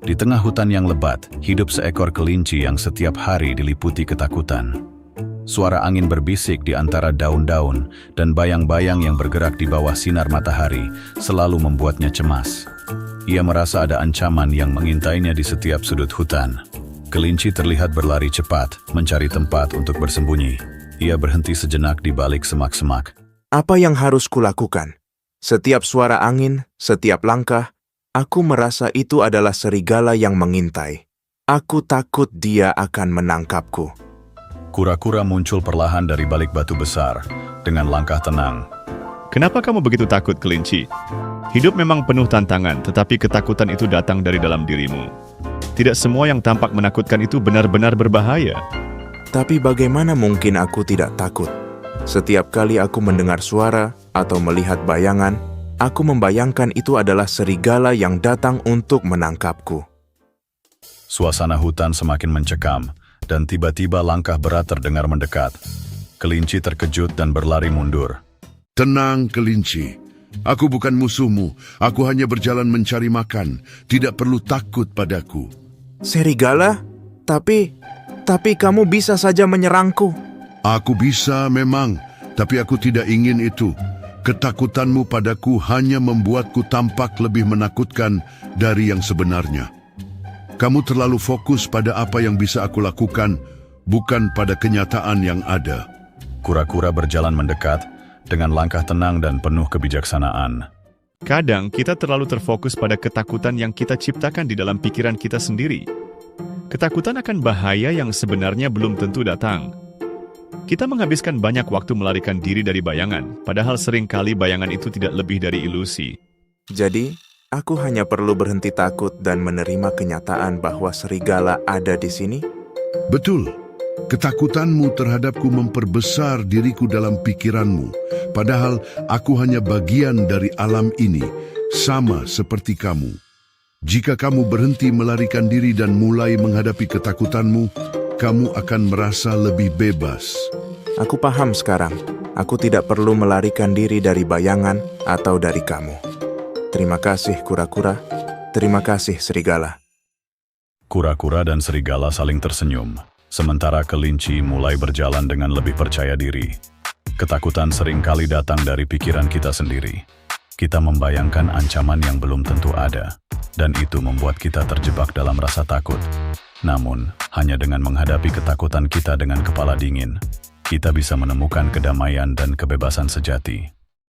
Di tengah hutan yang lebat, hidup seekor kelinci yang setiap hari diliputi ketakutan. Suara angin berbisik di antara daun-daun dan bayang-bayang yang bergerak di bawah sinar matahari selalu membuatnya cemas. Ia merasa ada ancaman yang mengintainya di setiap sudut hutan. Kelinci terlihat berlari cepat, mencari tempat untuk bersembunyi. Ia berhenti sejenak di balik semak-semak. Apa yang harus kulakukan? Setiap suara angin, setiap langkah, aku merasa itu adalah serigala yang mengintai. Aku takut dia akan menangkapku. Kura-kura muncul perlahan dari balik batu besar, dengan langkah tenang. Kenapa kamu begitu takut, kelinci? Hidup memang penuh tantangan, tetapi ketakutan itu datang dari dalam dirimu. Tidak semua yang tampak menakutkan itu benar-benar berbahaya. Tapi bagaimana mungkin aku tidak takut? Setiap kali aku mendengar suara atau melihat bayangan, aku membayangkan itu adalah serigala yang datang untuk menangkapku. Suasana hutan semakin mencekam, dan tiba-tiba langkah berat terdengar mendekat. Kelinci terkejut dan berlari mundur. Tenang, kelinci. Aku bukan musuhmu. Aku hanya berjalan mencari makan. Tidak perlu takut padaku. Serigala? Tapi kamu bisa saja menyerangku. Aku bisa memang, tapi aku tidak ingin itu. Ketakutanmu padaku hanya membuatku tampak lebih menakutkan dari yang sebenarnya. Kamu terlalu fokus pada apa yang bisa aku lakukan, bukan pada kenyataan yang ada. Kura-kura berjalan mendekat, dengan langkah tenang dan penuh kebijaksanaan. Kadang kita terlalu terfokus pada ketakutan yang kita ciptakan di dalam pikiran kita sendiri. Ketakutan akan bahaya yang sebenarnya belum tentu datang. Kita menghabiskan banyak waktu melarikan diri dari bayangan, padahal seringkali bayangan itu tidak lebih dari ilusi. Jadi, aku hanya perlu berhenti takut dan menerima kenyataan bahwa serigala ada di sini? Betul. Ketakutanmu terhadapku memperbesar diriku dalam pikiranmu, padahal aku hanya bagian dari alam ini, sama seperti kamu. Jika kamu berhenti melarikan diri dan mulai menghadapi ketakutanmu, kamu akan merasa lebih bebas. Aku paham sekarang. Aku tidak perlu melarikan diri dari bayangan atau dari kamu. Terima kasih, kura-kura. Terima kasih, serigala. Kura-kura dan serigala saling tersenyum, sementara kelinci mulai berjalan dengan lebih percaya diri. Ketakutan seringkali datang dari pikiran kita sendiri. Kita membayangkan ancaman yang belum tentu ada, dan itu membuat kita terjebak dalam rasa takut. Namun, hanya dengan menghadapi ketakutan kita dengan kepala dingin, kita bisa menemukan kedamaian dan kebebasan sejati.